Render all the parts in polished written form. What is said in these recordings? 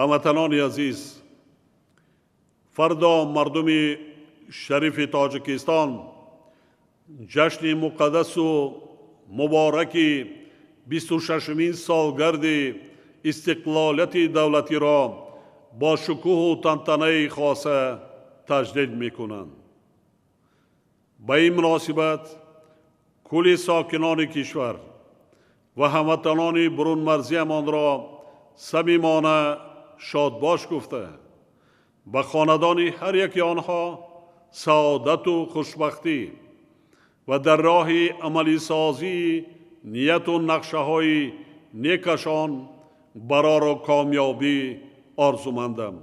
ҳамватанони азиз, фардо мардуми шарифи Тоҷикистон ҷашни муқаддасу мубораки 26-мин солгарди истиқлолияти давлатиро бо шукӯҳу тантанаи хоса таҷдид мекунанд. ба ин муносибат кулли сокинони кишвар ва ҳамватанони бурунмарзиамонро самимона шодбош гуфта, ба хонадони ҳар яки онҳо саодату хушбахтӣ ва дар роҳи амалисозии нияту нақшаҳои некашон барору комёбӣ орзумандам.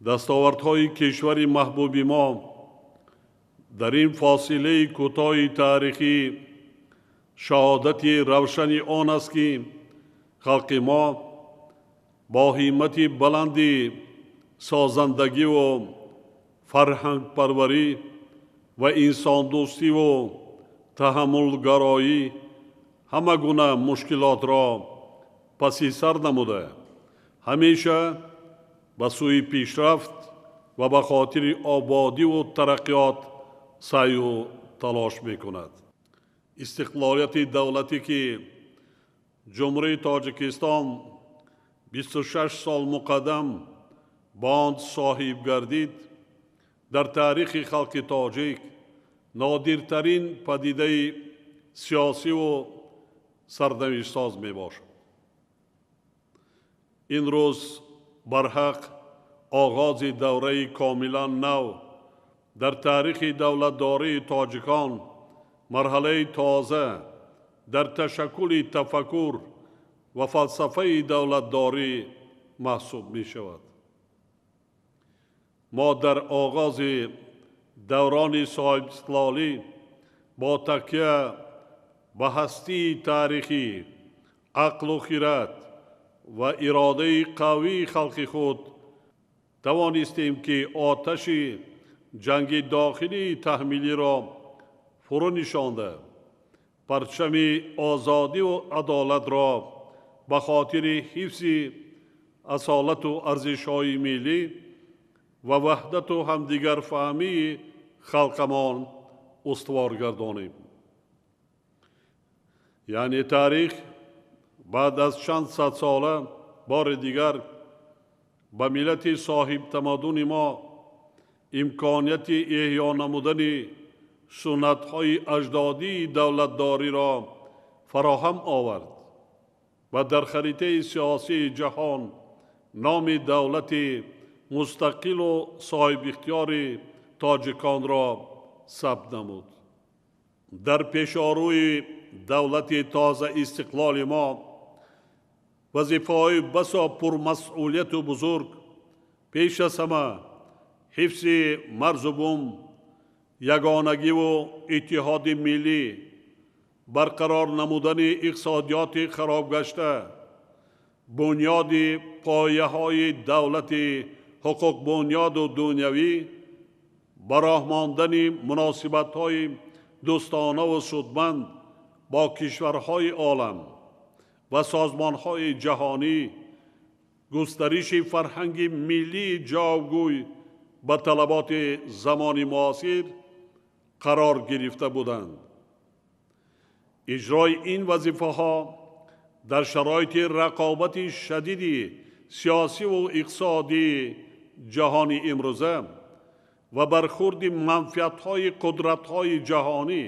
дастовардҳои кишвари маҳбуби мо дар ин фосилаи кӯтоҳи таърихӣ шаҳодати равшани он аст, ки халқи мо бо ҳиммати баланди созандагиву фарҳангпарварӣ ва инсондӯстиву таҳаммулгароӣ ҳама гуна мушкилотро паси сар намуда, ҳамеша ба сӯи пешрафт ва ба хотири ободиву тараққиёт сайю талош мекунад. истиқлолияти давлатӣ, ки ҷумҳурии Тоҷикистон 26 сол муқаддам ба он соҳиб гардид, дар таърихи халқи тоҷик нодиртарин падидаи сиёсиву сарнавиштсоз мебошад. ин рӯз барҳақ оғози давраи комилан нав дар таърихи давлатдории тоҷикон, марҳалаи тоза дар ташаккули тафаккур ва фалсафаи давлатдорӣ маҳсуб мешавад. мо дар оғози даврони соҳибистиқлолӣ бо такя ба ҳастии таърихӣ, ақлу хират ва иродаи қавии халқи худ тавонистем, ки оташи ҷанги дохилии таҳмилиро фурӯ нишонда, парчами озодиву адолатро ба хотири ҳифзи асолату арзишҳои миллӣ ва ваҳдату ҳамдигарфаҳмии халқамон устувор гардонем. яъне таърих баъд аз чанд садсола бори дигар ба миллати соҳибтамаддуни мо имконияти эҳё намудани суннатҳои аҷдодии давлатдориро фароҳам овард ва дар харитаи сиёсии ҷаҳон номи давлати мустақилу соҳибихтиёри тоҷиконро сабт намуд. дар пешорӯи давлати тоза истиқлоли мо вазифаҳои басо пурмасъулияту бузург пеш аз ҳама ҳифзи марзу бум, ягонагиву иттиҳоди миллӣ, барқарор намудани иқтисодиёти харобгашта, бунёди пояҳои давлати ҳуқуқбунёду дунявӣ, ба роҳ мондани муносибатҳои дӯстонаву судманд бо кишварҳои олам ва созмонҳои ҷаҳонӣ, густариши фарҳанги миллии ҷавобгӯй ба талаботи замони муосир қарор гирифта буданд. иҷрои ин вазифаҳо дар шароити рақобати шадиди сиёсиву иқтисодии ҷаҳони имрӯза ва бархурди манфиатҳои қудратҳои ҷаҳонӣ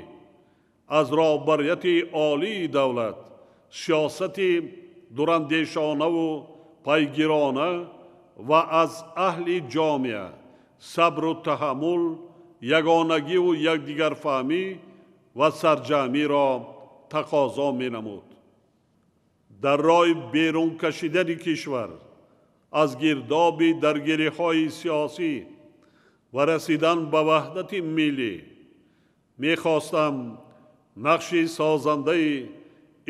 аз роҳбарияти олии давлат, сиёсати дурандешонаву пайгирона ва аз аҳли ҷомеа сабру таҳаммул, ягонагиву якдигарфаҳмӣ ва сарҷамъиро тақозо менамуд. дар роҳи берун кашидани кишвар аз гирдоби даргириҳои сиёсӣ ва расидан ба ваҳдати миллӣ мехостам нақши созандаи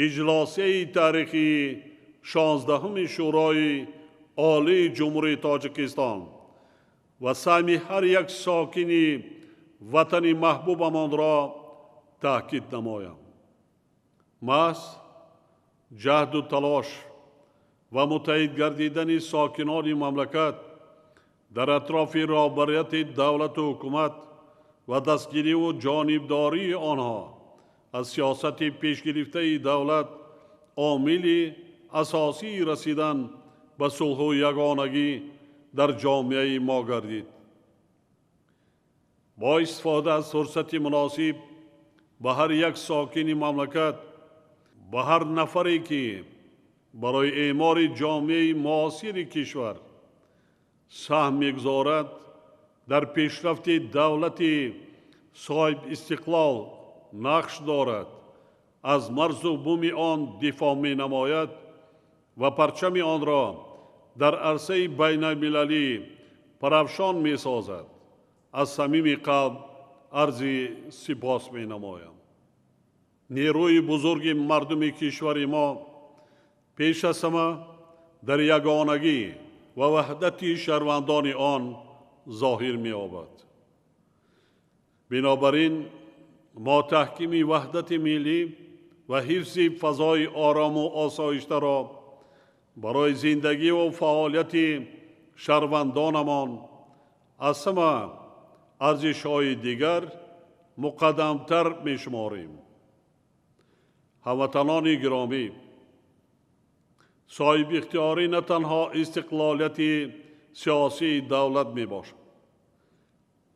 иҷлосияи таърихии 16-уми шӯрои олии ҷумҳурии Тоҷикистон ва саҳми ҳар як сокини ватани маҳбубамонро таъкид намоям. маҳз ҷаҳду талош و متحد گردیدن ساکنان مملکت در اطراف رهبریت دولت و حکومت و دستگیری و جانبداری آنها از سیاست پیش گرفته دولت عامل اساسی رسیدن به صلح و یگانگی در جامعه ما گردید. با استفاده از فرصت مناسب به هر یک ساکن مملکت، به هر نفری که برای اعمار جامعه معاصر کشور سهم می‌گذارد، در پیشرفت دولت صاحب استقلال نقش دارد، از مرز و بوم آن دفاع می‌نماید و پرچم آن را در عرصه بین المللی پرافشان می‌سازد. از صمیم قلب عرض سپاس می‌نمایم. نیروی بزرگ مردم کشور ما پیش از همه در یگانگی و وحدت شهروندان آن ظاهر می‌یابد. بنابراین ما تحکیم وحدت ملی و حفظ فضای آرام و آسایشته را برای زندگی و فعالیت شهروندانمان از همه ارزش‌های دیگر مقدم‌تر می‌شماریم. هموطنان گرامی، صاحب اختیاری نه تنها استقلالیت سیاسی دولت می باشد،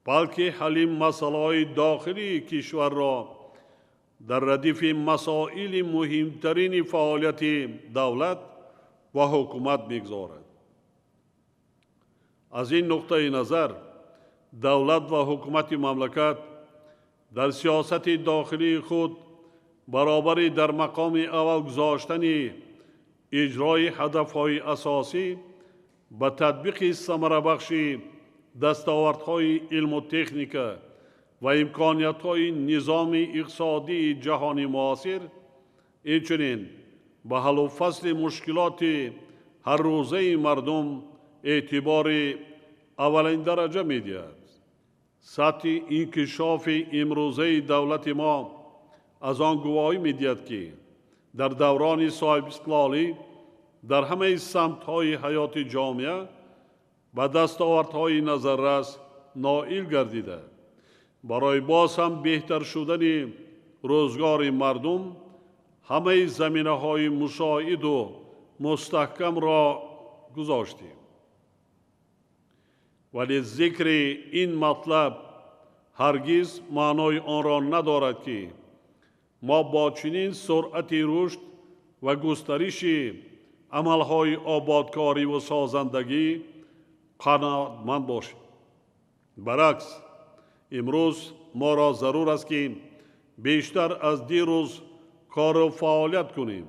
بلکه حل مسائل داخلی کشور را در ردیف مسائل مهمترین فعالیت دولت و حکومت می‌گذارد. از این نقطه نظر دولت و حکومت مملکت در سیاست داخلی خود برابر در مقام اول گذاشتن اجرای هدف‌های اساسی به تطبیق ثمره بخش دستاوردهای علم و تکنیک و امکانیت‌های نظام اقتصادی جهانی معاصر، اینچنین به حل و فصل مشکلات هر روزه مردم اعتبار اولین درجه می‌دهد. سطح انکشاف امروزه دولت ما از آن گواهی می‌دهد که در دوران صاحب استقلالی در همه سمت‌های حیات جامعه به دستاوردهای نظررس نائل گردیده. برای باز هم بهتر شدن روزگار مردم همه زمینه‌های مساعد و مستحکم را گذاشتیم. ولی ذکر این مطلب هرگز معنای آن را ندارد که ما با چنین سرعت رشد و گسترش عملهای آبادکاری و سازندگی قناعتمند باشیم. برعکس، امروز ما را ضرور است که بیشتر از دیروز کار و فعالیت کنیم،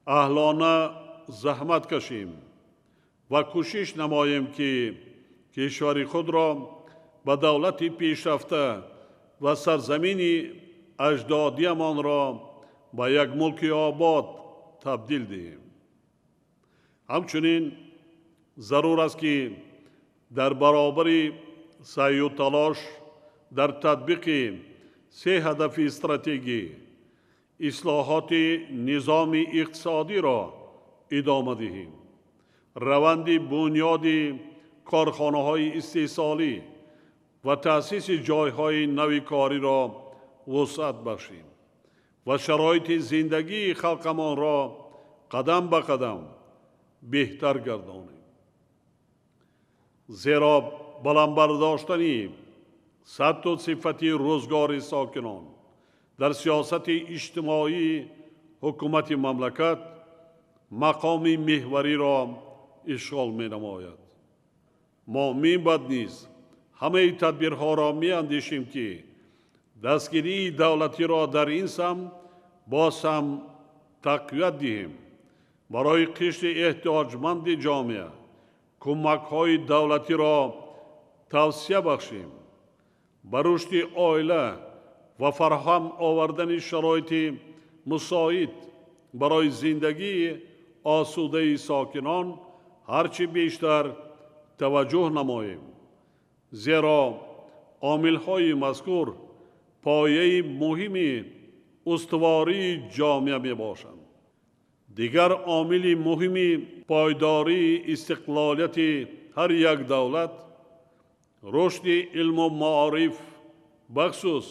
اهلانه زحمت کشیم و کوشش نماییم که کشور خود را به دولت پیشرفته و سرزمین اجدادیمان را به یک ملک آباد تبدیل دهیم. همچنین ضرور است که در برابر سعی و تلاش در تطبیق 3 هدف استراتژی اصلاحات نظام اقتصادی را ادامه دهیم، روند بنیاد کارخانه‌های استحصالی و تأسیس جایهای نوی کاری را وسعت بخشیم و شرایط زندگی خلقمان را قدم به قدم بهتر گردانیم. زیرا بلند برداشتن سطح و صفت روزگار ساکنان در سیاست اجتماعی حکومت مملکت مقام محوری را اشغال می نماید. ما می‌باید نیز همه تدبیرها را می اندیشیم که دستگیری دولتی را در این سمت باز هم تقویت دهیم. برای قشر احتیاجمند جامعه کمک‌های دولتی را توسعه بخشیم، بر رشد عائله و فراهم آوردن شرایط مساعد برای زندگی آسوده ساکنان هرچی بیشتر توجه نماییم، زیرا عامل‌های مذکور پایه مهم استواری جامعه می باشند. дигар омили муҳими пойдории истиқлолияти ҳар як давлат рушди илму маориф, бахусус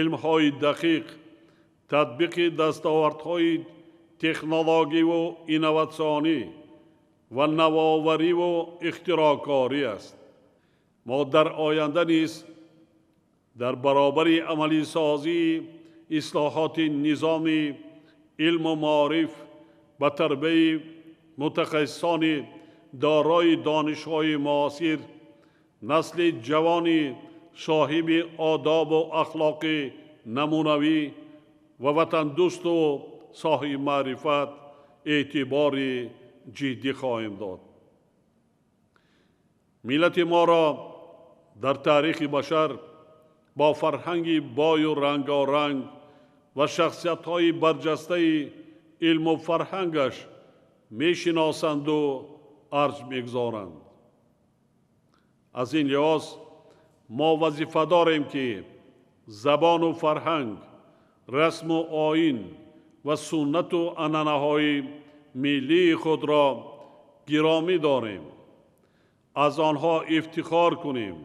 илмҳои дақиқ, татбиқи дастовардҳои технологиву инноватсионӣ ва навовариву ихтироъкорӣ аст. мо дар оянда низ дар баробари амалисозии ислоҳоти низоми илму маориф ба тарбияи мутахассисони дорои донишҳои муосир, насли ҷавони соҳиби одобу ахлоқи намунавӣ ва ватандӯсту соҳиби маърифат эътибори ҷиддӣ хоҳем дод. миллати моро дар таърихи башар бо фарҳанги бою рангоранг ва шахсиятҳои барҷастаи илму фарҳангаш мешиносанду арз мегузоранд. аз ин лиҳоз мо вазифа дорем ки забону фарҳанг, расму оин ва суннату анъанаҳои миллии худро гиромӣ дорем, аз онҳо ифтихор кунем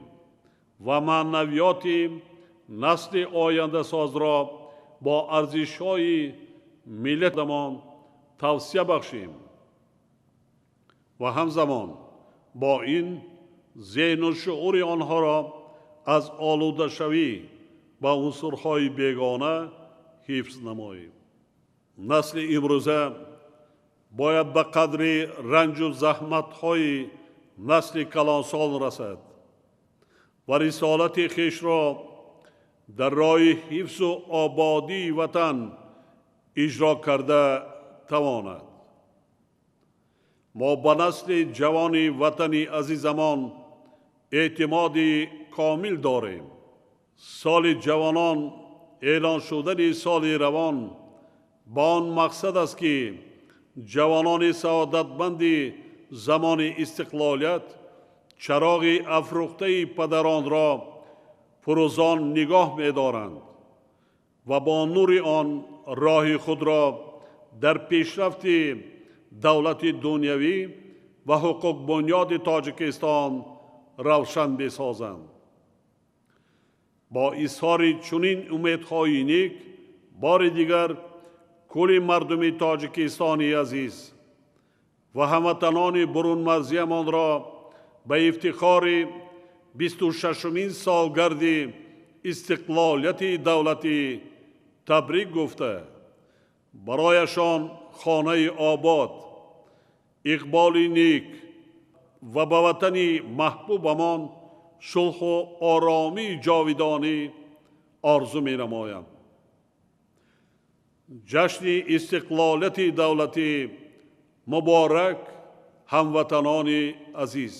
ва маънавиёти насли ояндасозро бо арзишҳои миллатамон тавсия бахшем ва ҳамзамон бо ин зеҳну шуъури онҳоро аз олудашавӣ ба унсурҳои бегона ҳифз намоем. насли имрӯза бояд ба қадри ранҷу заҳматҳои насли калонсол расад ва рисолати хешро дар роҳи ҳифзу ободии ватан иҷро карда тавонад. мо ба насли ҷавони ватани азизамон эътимоди комил дорем. соли ҷавонон эълон шудани соли равон ба он мақсад аст ки ҷавонони саодатманди замони истиқлолият чароғи афрӯхтаи падаронро фурӯзон нигоҳ медоранд ва бо нури он роҳи худро дар пешрафти давлати дунявӣ ва ҳуқуқбунёди Тоҷикистон равшан месозанд. бо изҳори чунин умедҳои нек бори дигар кулли мардуми Тоҷикистони азиз ва ҳамватанони бурунмарзиямонро ба ифтихори 26-умин солгарди истиқлолияти давлатӣ табрик гуфта, барояшон хонаи обод, иқболи нек ва ба ватани маҳбубамон сулҳу оромии ҷовидонӣ орзу менамоям. ҷашни истиқлолияти давлатӣ муборак, ҳамватанони азиз.